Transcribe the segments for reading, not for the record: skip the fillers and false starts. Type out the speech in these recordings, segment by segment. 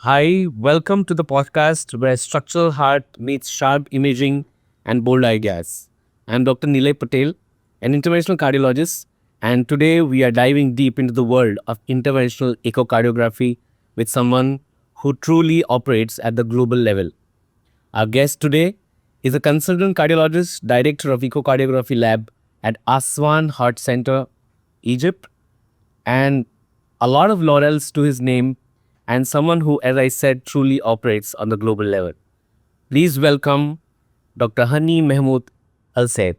Hi, welcome to the podcast where structural heart meets sharp imaging and bold ideas. I'm Dr. Nilay Patel, an interventional cardiologist, and today we are diving deep into the world of interventional echocardiography with someone who truly operates at the global level. Our guest today is a consultant cardiologist, director of echocardiography lab at Aswan Heart Center, Egypt, and a lot of laurels to his name, and someone who, as I said, truly operates on the global level. Please welcome Dr. Hani Mahmoud-Elsayed.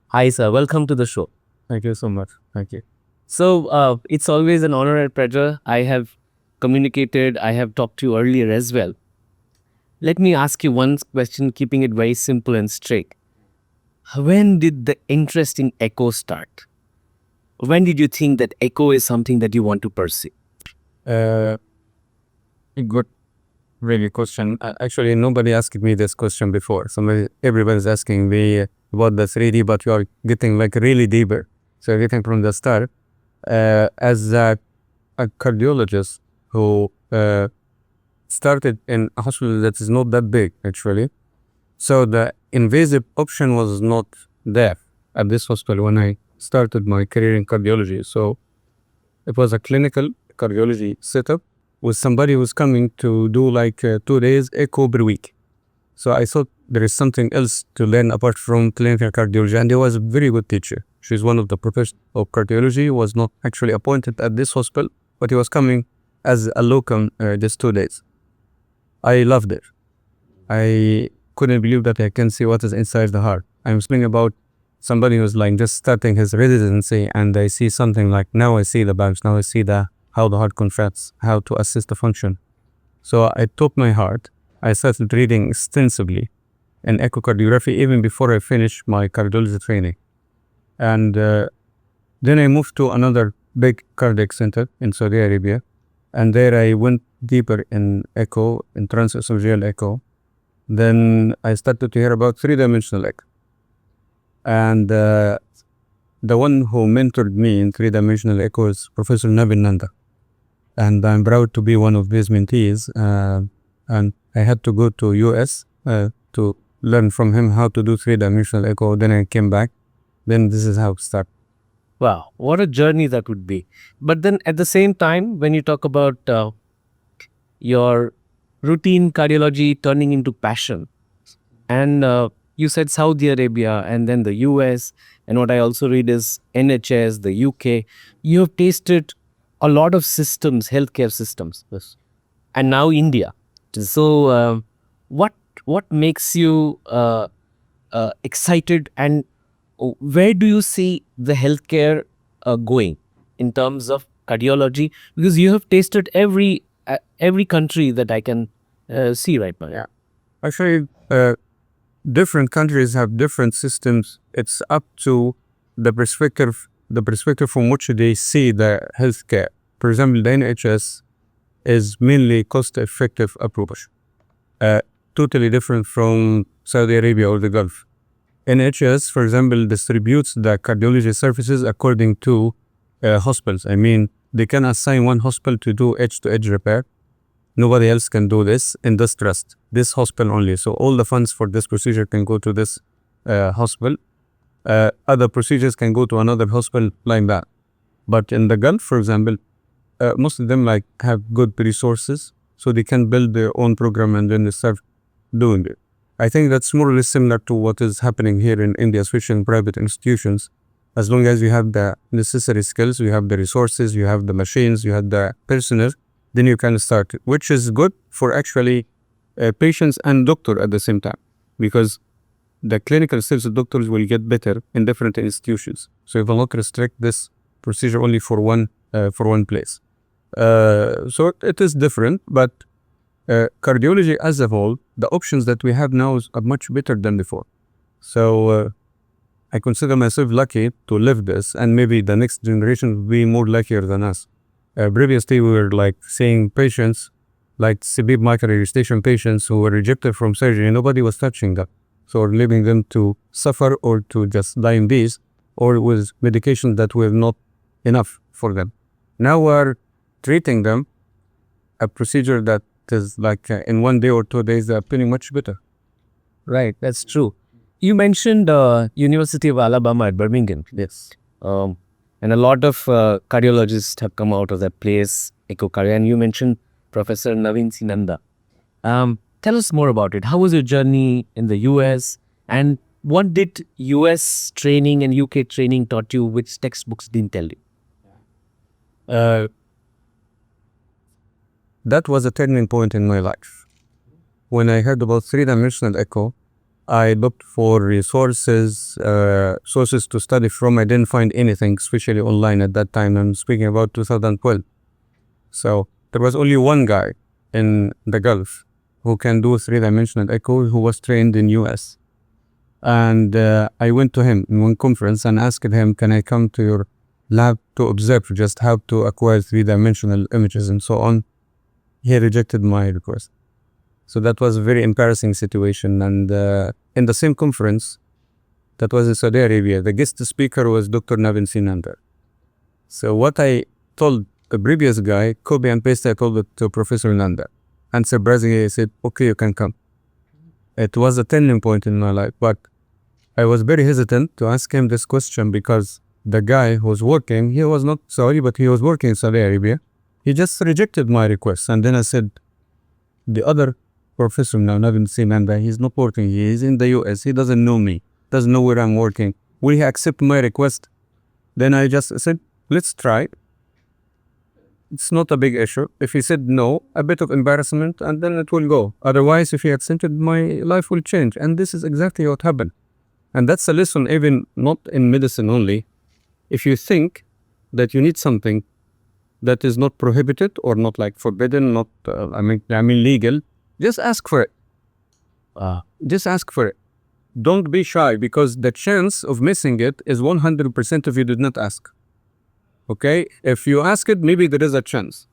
Hi, sir. Welcome to the show. Thank you so much. Thank you. So, it's always an honor and pleasure. I have communicated, I have talked to you earlier as well. Let me ask you one question, keeping it very simple and straight. When did the interest in echo start? When did you think that echo is something that you want to pursue? Uh, Good, really question. Actually, nobody asked me this question before. Everybody's asking me about the 3D, but you are getting like really deeper. So getting from the start, as a cardiologist who started in a hospital that is not that big, actually. So the invasive option was not there at this hospital when I started my career in cardiology. So it was a clinical cardiology setup with somebody who's coming to do like 2 days echo per week. So I thought there is something else to learn apart from clinical cardiology. And he was a very good teacher. She's one of the professors of cardiology, was not actually appointed at this hospital, but he was coming as a locum just 2 days. I loved it. I couldn't believe that I can see what is inside the heart. I'm speaking about somebody who's like just starting his residency, and I see something like, now I see the banks, now I see how the heart contracts, how to assist the function. So I took my heart. I started reading extensively in echocardiography even before I finished my cardiology training. And then I moved to another big cardiac center in Saudi Arabia. And there I went deeper in echo, in transesophageal echo. Then I started to hear about three-dimensional echo. And the one who mentored me in three-dimensional echo is Professor Nabil Nanda. And I'm proud to be one of his mentees. And I had to go to US to learn from him how to do three-dimensional echo. Then I came back. Then this is how it started. Wow, what a journey that would be. But then at the same time, when you talk about your routine cardiology turning into passion, and you said Saudi Arabia and then the US, and what I also read is NHS, the UK, you have tasted a lot of systems, healthcare systems. Yes. And now India. So, what makes you excited, and where do you see the healthcare going in terms of cardiology? Because you have tasted every country that I can see right now. Yeah. Actually, different countries have different systems. It's up to the perspective from which they see the healthcare. For example, the NHS is mainly cost-effective approach, totally different from Saudi Arabia or the Gulf. NHS, for example, distributes the cardiology services according to hospitals. I mean, they can assign one hospital to do edge-to-edge repair. Nobody else can do this in this trust, this hospital only. So all the funds for this procedure can go to this hospital. Other procedures can go to another hospital like that. But in the Gulf, for example, most of them like have good resources, so they can build their own program and then they start doing it. I think that's more or less similar to what is happening here in India, especially in private institutions. As long as you have the necessary skills, you have the resources, you have the machines, you have the personnel, then you can start, which is good for actually patients and doctor at the same time, because the clinical skills of doctors will get better in different institutions. So you will not restrict this procedure only for one place. So it is different, but cardiology as a whole, the options that we have now are much better than before. So I consider myself lucky to live this, and maybe the next generation will be more luckier than us. Previously, we were like seeing patients, like severe microregistration patients who were rejected from surgery. Nobody was touching them. So we're leaving them to suffer or to just die in peace, or with medication that were not enough for them. Now we're treating them, a procedure that it is like in 1 day or 2 days, they are feeling much better. Right, that's true. You mentioned University of Alabama at Birmingham. Yes. And a lot of cardiologists have come out of that place, Echocardiography. And you mentioned Professor Naveen Sinanda. Tell us more about it. How was your journey in the US? And what did US training and UK training taught you, which textbooks didn't tell you? That was a turning point in my life. When I heard about three-dimensional echo, I looked for resources, sources to study from. I didn't find anything, especially online at that time. I'm speaking about 2012. So there was only one guy in the Gulf who can do three-dimensional echo, who was trained in US. And I went to him in one conference and asked him, can I come to your lab to observe just how to acquire three-dimensional images and so on? He rejected my request. So that was a very embarrassing situation. And in the same conference, that was in Saudi Arabia, the guest speaker was Dr. Naveen Sinanda. So what I told the previous guy, copy and paste, I told it to Professor Nanda. And surprisingly, he said, okay, you can come. It was a turning point in my life, but I was very hesitant to ask him this question because the guy who was working, he was not Saudi, but he was working in Saudi Arabia. He just rejected my request. And then I said, the other professor now, Naveen Sinanda, he's not working. He is in the US. He doesn't know me, doesn't know where I'm working. Will he accept my request? Then I just said, let's try. It's not a big issue. If he said no, a bit of embarrassment, and then it will go. Otherwise, if he accepted, my life will change. And this is exactly what happened. And that's a lesson, even not in medicine only. If you think that you need something that is not prohibited or not like forbidden, not, I mean legal, just ask for it. Just ask for it. Don't be shy, because the chance of missing it is 100% if you did not ask. Okay? If you ask it, maybe there is a chance.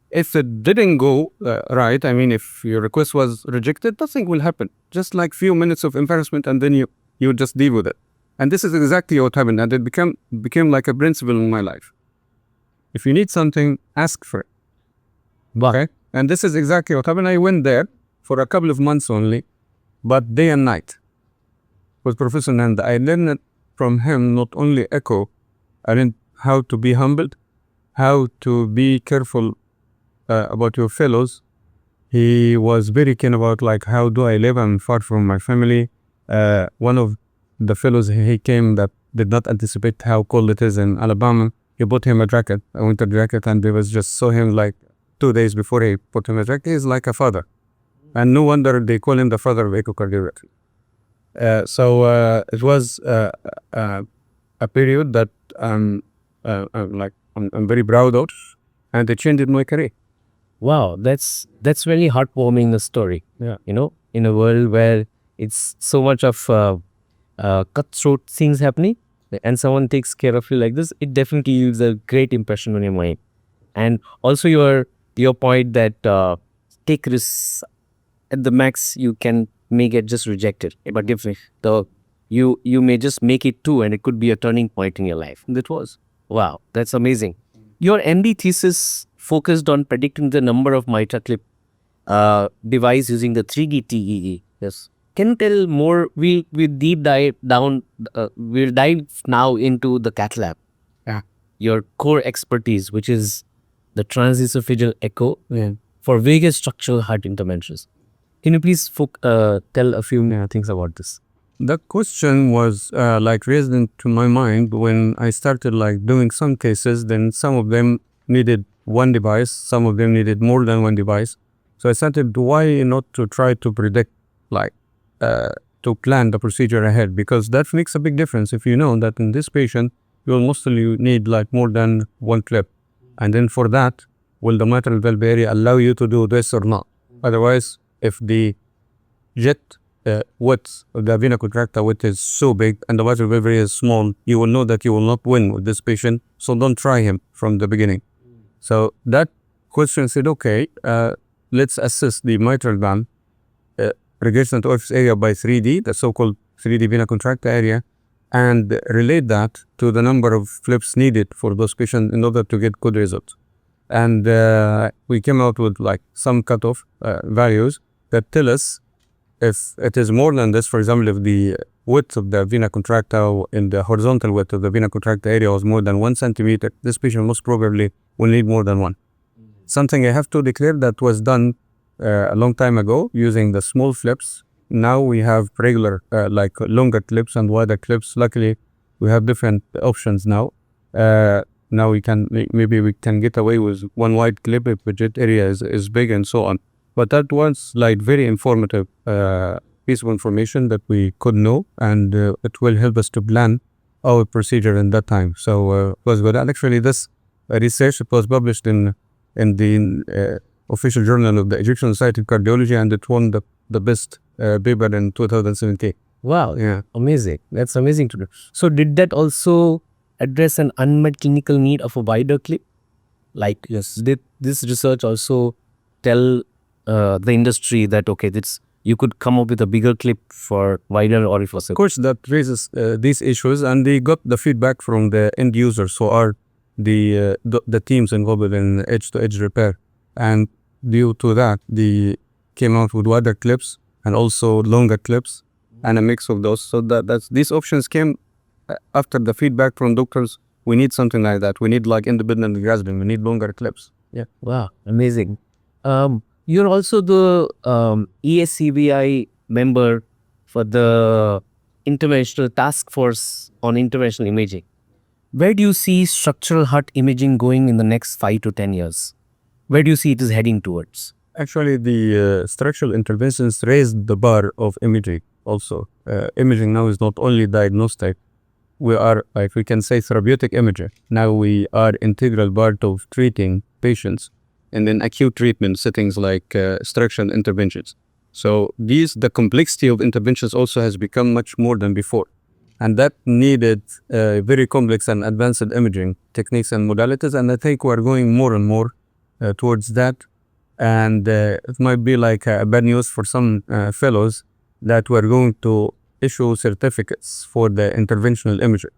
If it didn't go right, I mean, if your request was rejected, nothing will happen. Just like few minutes of embarrassment, and then you just deal with it. And this is exactly what happened. And it became like a principle in my life. If you need something, ask for it. Okay? And this is exactly what happened. I went there for a couple of months only, but day and night with Professor Nanda. I learned from him not only echo, I learned how to be humbled, how to be careful about your fellows. He was very keen about like, how do I live? I'm far from my family. One of the fellows, he came that did not anticipate how cold it is in Alabama. He bought him a jacket, a winter jacket, and they was just saw him like 2 days before he put him a jacket. He's like a father. And no wonder they call him the father of echocardiography. So it was a period that I'm very proud of, and it changed my career. Wow, that's very heartwarming, the story. Yeah. You know, in a world where it's so much of cutthroat things happening, and someone takes care of you like this, it definitely leaves a great impression on your mind. And also your point that take risks at the max, you may get just rejected. But if you may just make it too, and it could be a turning point in your life. And it was. Wow, that's amazing. Your MD thesis focused on predicting the number of MitraClip device using the 3D TEE. Yes. Can you tell more? We'll deep dive down. We'll dive now into the cath lab. Yeah. Your core expertise, which is the transesophageal echo Yeah. for various structural heart interventions. Can you please tell a few things about this? The question was like resident to my mind when I started like doing some cases. Then some of them needed one device, some of them needed more than one device. So I started, why not to try to predict, like to plan the procedure ahead, because that makes a big difference. If you know that in this patient you will mostly need like more than one clip, and then for that, will the mitral valve area allow you to do this or not? Otherwise, if the jet width of the vena contracta width is so big and the mitral valve area is small, you will know that you will not win with this patient. So don't try him from the beginning. So that question said, okay, let's assess the mitral valve regression to orifice area by 3D, the so-called 3D vena contracta area, and relate that to the number of flips needed for those patients in order to get good results. And we came out with like some cutoff values that tell us if it is more than this. For example, if the width of the vena contracta in the horizontal width of the vena contracta area was more than 1 centimeter, this patient most probably will need more than one. Something I have to declare that was done a long time ago using the small flips. Now we have regular like longer clips and wider clips. Luckily, we have different options now. Now we can maybe we can get away with one wide clip if the jet area is big and so on. But that was like very informative piece of information that we could know, and it will help us to plan our procedure in that time. So it was good. And actually, this research was published in the official journal of the Egyptian Society of Cardiology, and it won the best paper in 2017. Wow. Yeah. Amazing. That's amazing to know. So did that also address an unmet clinical need of a wider clip? Like, Yes. did this research also tell the industry that, okay, you could come up with a bigger clip for wider orifice? Of course, that raises these issues, and they got the feedback from the end users who are the teams involved in edge-to-edge repair. And due to that, they came out with wider clips and also longer clips and a mix of those. So that's these options came after the feedback from doctors. We need something like that. We need like independent grasping. We need longer clips. Yeah. Wow, amazing. You're also the ESCBI member for the International Task Force on Interventional Imaging. Where do you see structural heart imaging going in the next 5 to 10 years? Where do you see it is heading towards? Actually, the structural interventions raised the bar of imaging also. Imaging now is not only diagnostic. We are, if we can say, therapeutic imaging. Now we are integral part of treating patients and then acute treatment settings like structural interventions. So the complexity of interventions also has become much more than before. And that needed very complex and advanced imaging techniques and modalities. And I think we're going more and more towards that. And it might be like bad news for some fellows that we're going to issue certificates for the interventional imaging.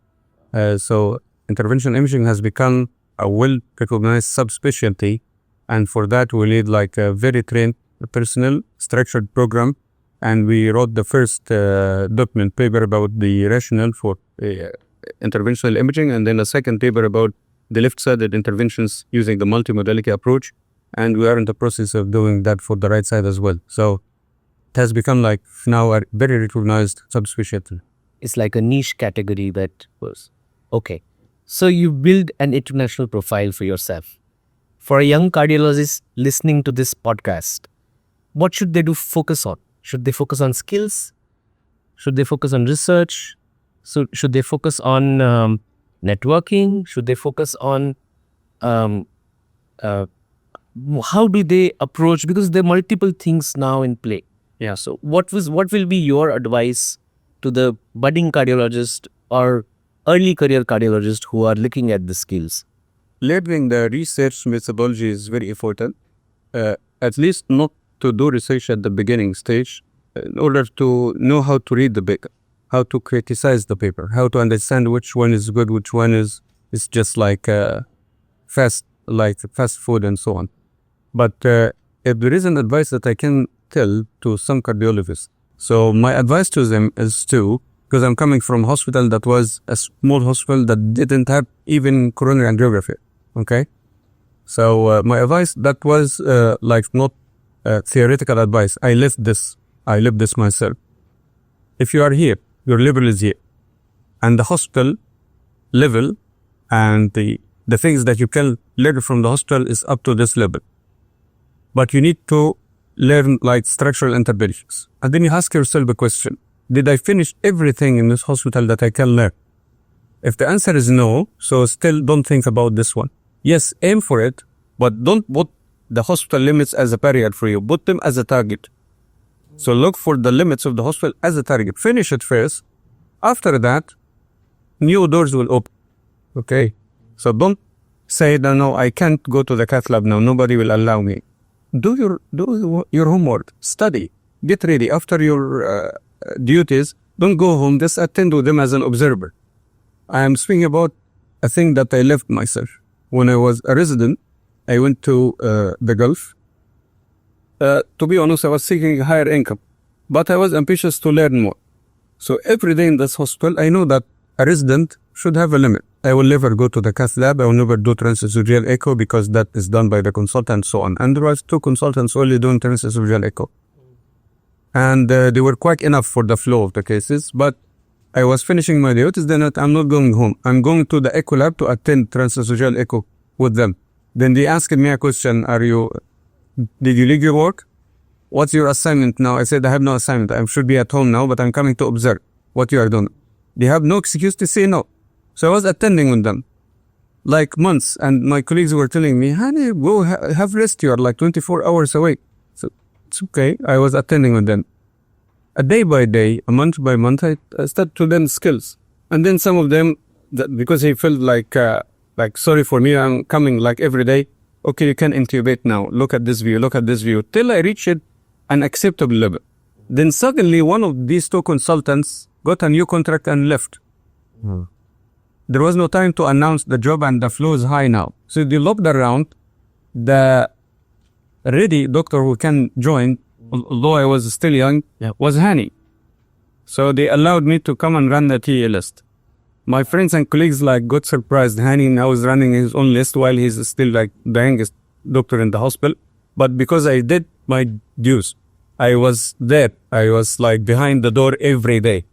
So interventional imaging has become a well-recognized subspecialty, and for that we need like a very trained personnel, structured program, and we wrote the first document paper about the rationale for interventional imaging, and then a second paper about the left-sided interventions using the multimodality approach, and we are in the process of doing that for the right side as well. So it has become like now a very recognized subspecialty. It's like a niche category that was. Okay. So you build an international profile for yourself. For a young cardiologist listening to this podcast, what should they do focus on? Should they focus on skills? Should they focus on research? So should they focus on networking? Should they focus on how do they approach? Because there are multiple things now in play. Yeah. So what will be your advice to the budding cardiologist or early career cardiologist who are looking at the skills? Learning the research methodology is very important. At least not to do research at the beginning stage, in order to know how to read the paper, how to criticize the paper, how to understand which one is good, which one is just like fast food and so on. But if there is an advice that I can tell to some cardiologists, so my advice to them is because I'm coming from a hospital that was a small hospital that didn't have even coronary angiography. Okay, so my advice that was like not theoretical advice. I lived this myself. If you are here, your level is here, and the hospital level and the things that you can learn from the hospital is up to this level. But you need to learn like structural interventions. And then you ask yourself a question: did I finish everything in this hospital that I can learn? If the answer is no, so still don't think about this one. Yes, aim for it, but don't put the hospital limits as a barrier for you. Put them as a target. So look for the limits of the hospital as a target. Finish it first. After that, new doors will open. Okay? So don't say, no, I can't go to the cath lab now. Nobody will allow me. Do your homework. Study. Get ready. After your duties, don't go home. Just attend to them as an observer. I am speaking about a thing that I left myself. When I was a resident, I went to the Gulf. To be honest, I was seeking a higher income, but I was ambitious to learn more. So every day in this hospital, I know that a resident should have a limit. I will never go to the cath lab. I will never do transesophageal echo because that is done by the consultant and so on. And there was 2 consultants only doing transesophageal echo. And they were quite enough for the flow of the cases. But I was finishing my duties, then I'm not going home. I'm going to the echo lab to attend transesophageal echo with them. Then they asked me a question, did you leave your work? What's your assignment now? I said, I have no assignment. I should be at home now, but I'm coming to observe what you are doing. They have no excuse to say no. So I was attending with them like months, and my colleagues were telling me, Hani, go have rest. You are like 24 hours away. So it's okay. I was attending with them. A day by day, a month by month, I started to learn skills. And then some of them, because he felt like sorry for me, I'm coming like every day. Okay, you can intubate now. Look at this view, look at this view. Till I reached an acceptable level. Then suddenly one of these 2 consultants got a new contract and left. There was no time to announce the job and the flow is high now. So they looked around. The ready doctor who can join, although I was still young, was Hani. So they allowed me to come and run the TEER list. My friends and colleagues got surprised. Hani now is running his own list while he's still the youngest doctor in the hospital. But because I did my dues, I was there. I was behind the door every day.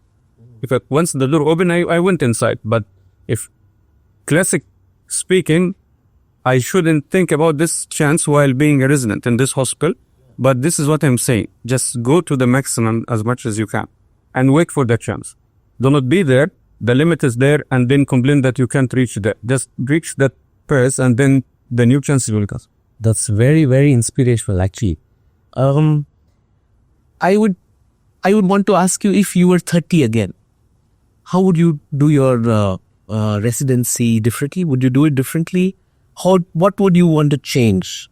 Once the door opened, I went inside. But if classic speaking, I shouldn't think about this chance while being a resident in this hospital. But this is what I'm saying. Just go to the maximum as much as you can and wait for the chance. Do not be there. The limit is there, and then complain that you can't reach that. Just reach that pace, and then the new chances will come. That's very, very inspirational, actually. I would want to ask you, if you were 30 again, how would you do your residency differently? Would you do it differently? What would you want to change?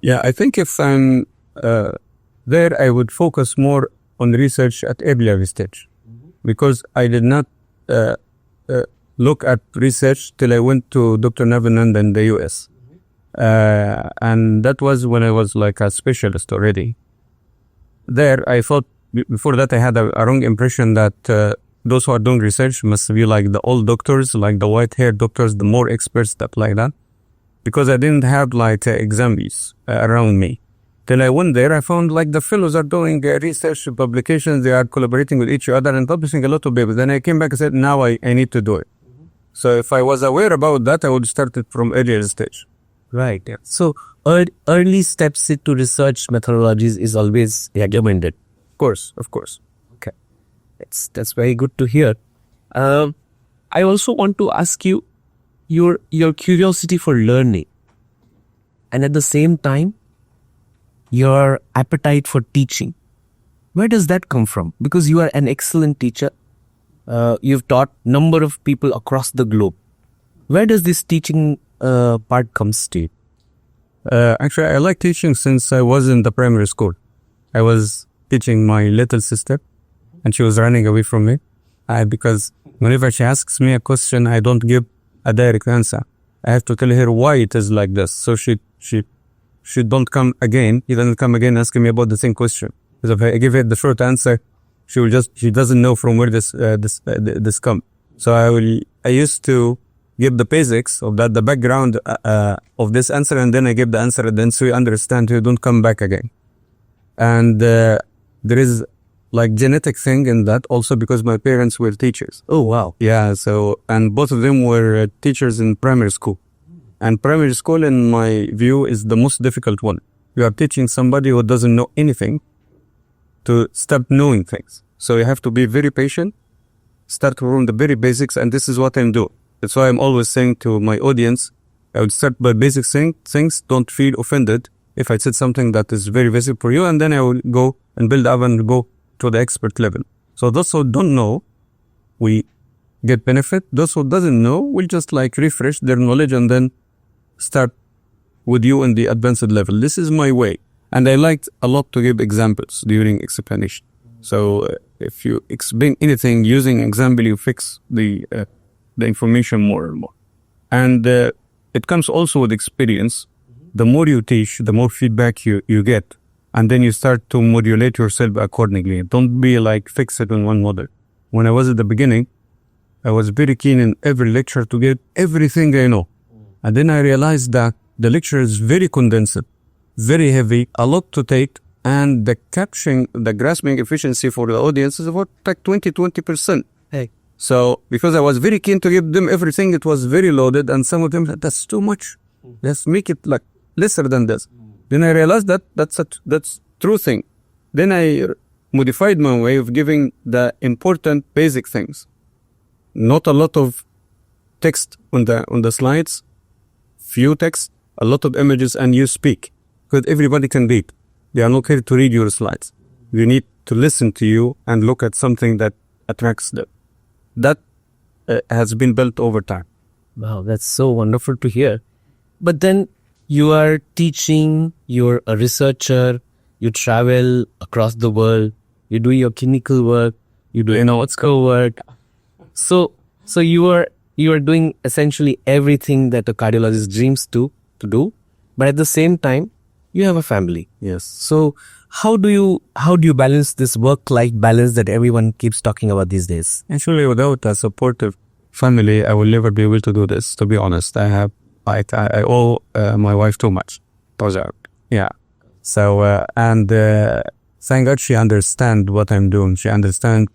Yeah, I think if I'm there, I would focus more on research at earlier stage, because I did not look at research till I went to Dr. Navinand in the US. And that was when I was a specialist already. There, I thought, before that, I had a wrong impression that those who are doing research must be like the old doctors, like the white-haired doctors, the more experts, stuff like that. Because I didn't have examples around me. Till I went there, I found the fellows are doing research publications, they are collaborating with each other and publishing a lot of papers. Then I came back and said, now I need to do it. So if I was aware about that, I would start it from earlier stage. Right. Yeah. So early steps into research methodologies is always recommended. Of course. Okay. That's very good to hear. I also want to ask you your curiosity for learning, and at the same time, your appetite for teaching. Where does that come from? Because you are an excellent teacher. You've taught number of people across the globe. Where does this teaching part comes to? Actually, I like teaching since I was in the primary school. I was teaching my little sister, and she was running away from me. Because whenever she asks me a question, I don't give a direct answer. I have to tell her why it is like this. So she don't come again. He doesn't come again asking me about the same question. Because if I give her the short answer, she doesn't know from where this come. So I used to give the basics of that, the background of this answer, and then I give the answer, and then so you understand, you don't come back again. And there is genetic thing in that also, because my parents were teachers. Oh, wow. Yeah, so, and both of them were teachers in primary school. And primary school, in my view, is the most difficult one. You are teaching somebody who doesn't know anything to start knowing things. So you have to be very patient, start from the very basics, and this is what I'm doing. That's why I'm always saying to my audience, I would start by basic things. Don't feel offended if I said something that is very basic for you, and then I will go and build up and go to the expert level. So those who don't know, we get benefit. Those who doesn't know, will just refresh their knowledge and then start with you in the advanced level. This is my way. And I liked a lot to give examples during explanation. So if you explain anything using example, you fix the information more and more. And it comes also with experience. the more you teach, the more feedback you get. And then you start to modulate yourself accordingly. Don't be like fixed on one model. When I was at the beginning, I was very keen in every lecture to get everything I know. And then I realized that the lecture is very condensed, very heavy, a lot to take, and the grasping efficiency for the audience is about like 20%. Hey. So because I was very keen to give them everything, it was very loaded, and some of them said, that's too much. Let's make it like lesser than this. Then I realized that that's true thing. Then I modified my way of giving the important basic things. Not a lot of text on the slides, few text, a lot of images, and you speak. Because everybody can read. They are not here to read your slides. You need to listen to you and look at something that attracts them. That has been built over time. Wow, that's so wonderful to hear. But then you are teaching, you're a researcher, you travel across the world, you do your clinical work, you do co work. So you are doing essentially everything that a cardiologist dreams to do, but at the same time, you have a family. Yes. So how do you balance this work-life balance that everyone keeps talking about these days? Actually, without a supportive family, I will never be able to do this. To be honest, I owe my wife too much. Yeah. So thank God she understands what I'm doing. She understands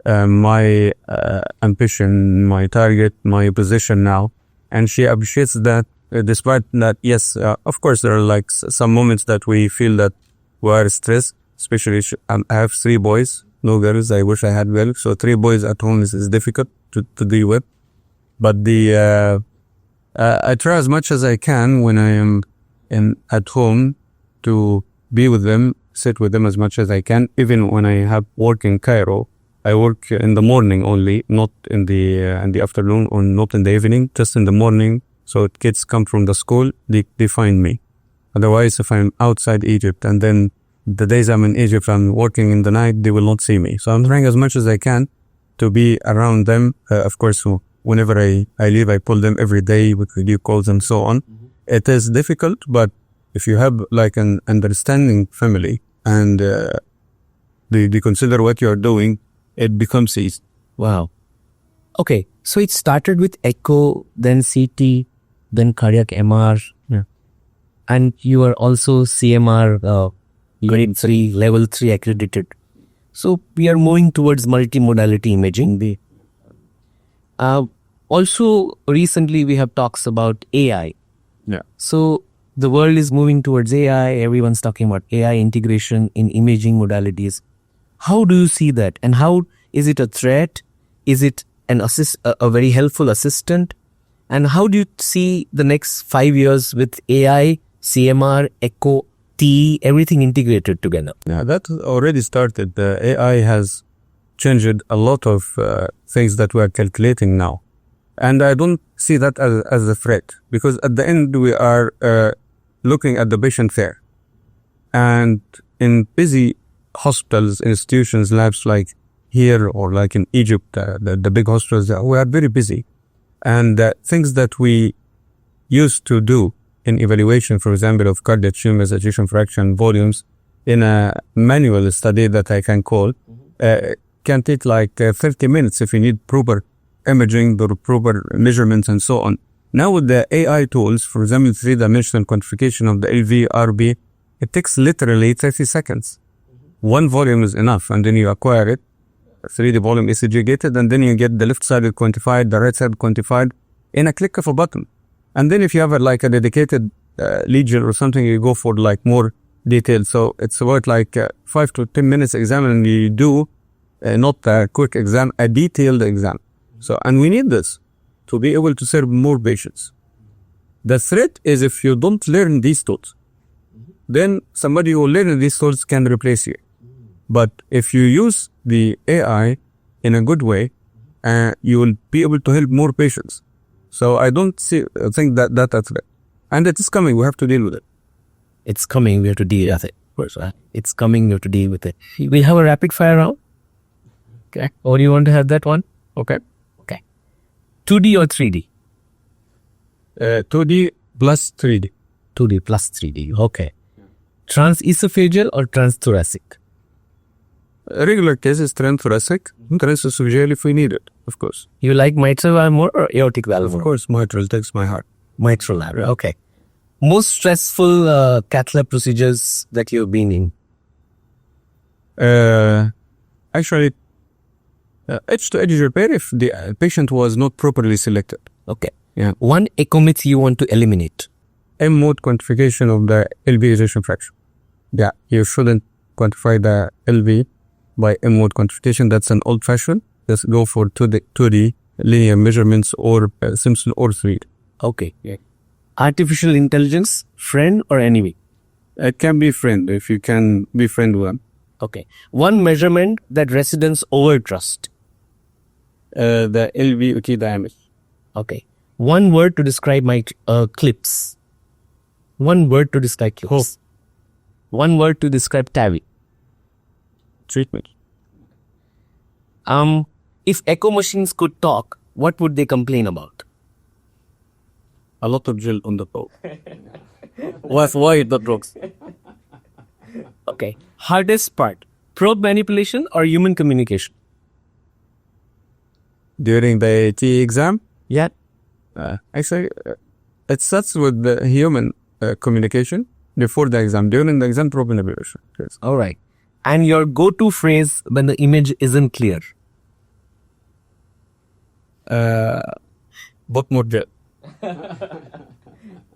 my ambition, my target, my position now, and she appreciates that. Despite that, yes, of course, there are like some moments that we feel that we are stressed, especially I have 3 boys, no girls. I wish I had girls. So 3 boys at home is difficult to deal with. But I try as much as I can when I am at home to be with them, sit with them as much as I can. Even when I have work in Cairo, I work in the morning only, not in the afternoon or not in the evening, just in the morning. So kids come from the school, they find me. Otherwise, if I'm outside Egypt and then the days I'm in Egypt, I'm working in the night, they will not see me. So I'm trying as much as I can to be around them. Of course, whenever I leave, I call them every day with video calls and so on. Mm-hmm. It is difficult, but if you have like an understanding family and they consider what you're doing, it becomes easy. Wow. Okay, so it started with echo, then CT, then cardiac MR, and you are also CMR grade 3, level 3 accredited. So we are moving towards multimodality imaging. Also, recently we have talks about AI. Yeah. So the world is moving towards AI. Everyone's talking about AI integration in imaging modalities. How do you see that? And how is it a threat? Is it a very helpful assistant? And how do you see the next 5 years with AI, CMR, echo, TEER, everything integrated together? Yeah, that already started. The AI has changed a lot of things that we are calculating now. And I don't see that as a threat, because at the end we are looking at the patient there. And in busy hospitals, institutions, labs like here or like in Egypt, the big hospitals, we are very busy. And things that we used to do in evaluation, for example, of cardiac tumors, ejection fraction, volumes, in a manual study that I can call, can take like 30 minutes if you need proper imaging, the proper measurements and so on. Now with the AI tools, for example, 3-dimensional quantification of the LV, RB, it takes literally 30 seconds. One volume is enough, and then you acquire it. 3D volume ECG gated, and then you get the left side quantified, the right side quantified in a click of a button. And then if you have a dedicated lesion or something, you go for like more detail. So it's about like 5 to 10 minutes exam, and you do not a quick exam, a detailed exam. So, and we need this to be able to serve more patients. The threat is if you don't learn these tools, then somebody who learns these tools can replace you. But if you use the AI in a good way, you will be able to help more patients. So I don't think that's a threat. And it is coming. We have to deal with it. It's coming. We have to deal with it. It's coming. We have to deal with it. We have a rapid fire round. Okay. Or you want to have that one? Okay. 2D or 3D? 2D plus 3D. 2D plus 3D. Okay. Transesophageal or transthoracic? Regular cases, transthoracic, transesophageal if we need it, of course. You like mitral valve more or aortic valve more? Of course, mitral takes my heart. Mitral valve. Okay. Most stressful cath lab procedures that you've been in? Actually, edge-to-edge repair if the patient was not properly selected. Okay. Yeah. One echo myth you want to eliminate? M-mode quantification of the LV ejection fraction. Yeah, you shouldn't quantify the LV by M-mode quantification. That's an old-fashioned. Just go for 2D linear measurements or Simpson or 3D. Okay. Yeah. Artificial intelligence, friend or enemy? It can be friend if you can befriend one. Okay. One measurement that residents overtrust? The LV diameter. Okay. One word to describe my clips. One word to describe clips. One word to describe TAVI. Treatment. If echo machines could talk, what would they complain about? A lot of gel on the top. Why the drugs? Okay. Hardest part, probe manipulation or human communication? During the TE exam? Yeah. Actually, it starts with the human communication before the exam. During the exam, probe manipulation. Yes. All right. And your go-to phrase when the image isn't clear? But more gel.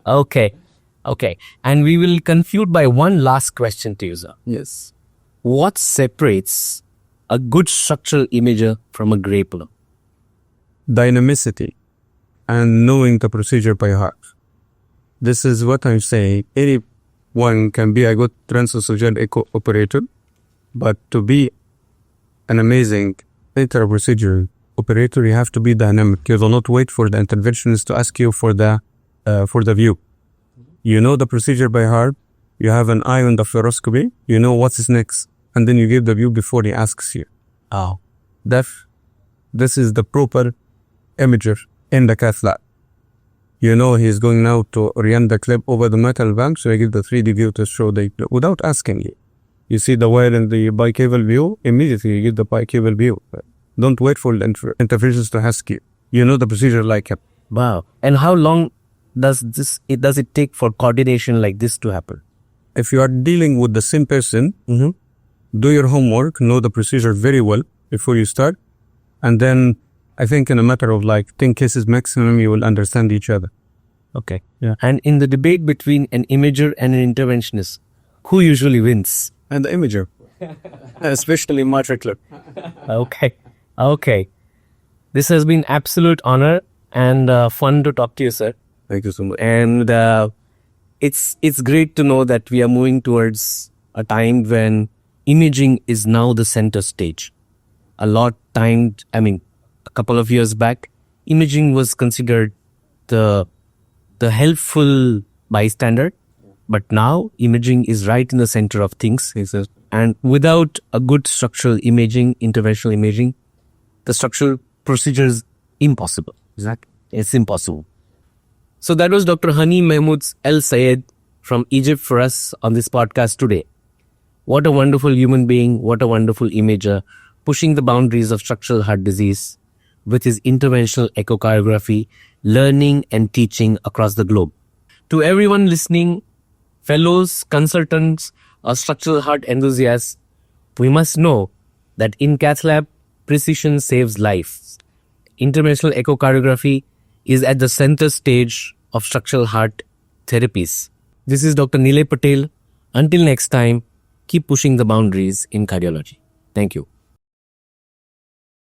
Okay. Okay. And we will conclude by one last question to you, sir. Yes. What separates a good structural imager from a grey pillar? Dynamicity and knowing the procedure by heart. This is what I'm saying. Anyone can be a good transesophageal echo operator, but to be an amazing intra-procedure operator, you have to be dynamic. You do not wait for the interventionist to ask you for the view. You know the procedure by heart. You have an eye on the fluoroscopy. You know what's next, and then you give the view before he asks you. Oh, This is the proper imager in the cath lab. You know he's going now to orient the clip over the metal bank, so I give the 3D view to show without asking you. You see the wire in the bicaval view, immediately you give the bicaval view. Don't wait for the interventions to ask you. You know the procedure like it. wow. And how long does it take for coordination like this to happen? If you are dealing with the same person, do your homework, know the procedure very well before you start, and then I think in a matter of like 10 cases maximum, you will understand each other. Okay. Yeah. And in the debate between an imager and an interventionist, who usually wins? And the imager, especially MitraClip. Okay. Okay. This has been absolute honor and fun to talk to you, sir. Thank you so much. And it's great to know that we are moving towards a time when imaging is now the center stage. A couple of years back, imaging was considered the helpful bystander, but now imaging is right in the center of things. And without a good structural imaging, interventional imaging, the structural procedure is impossible. Exactly. It's impossible. So that was Dr. Hani Mahmoud-Elsayed from Egypt for us on this podcast today. What a wonderful human being, what a wonderful imager, pushing the boundaries of structural heart disease with his interventional echocardiography, learning and teaching across the globe. To everyone listening, fellows, consultants, or structural heart enthusiasts, we must know that in cath lab, precision saves lives. Interventional echocardiography is at the center stage of structural heart therapies. This is Dr. Nilay Patel. Until next time, keep pushing the boundaries in cardiology. Thank you.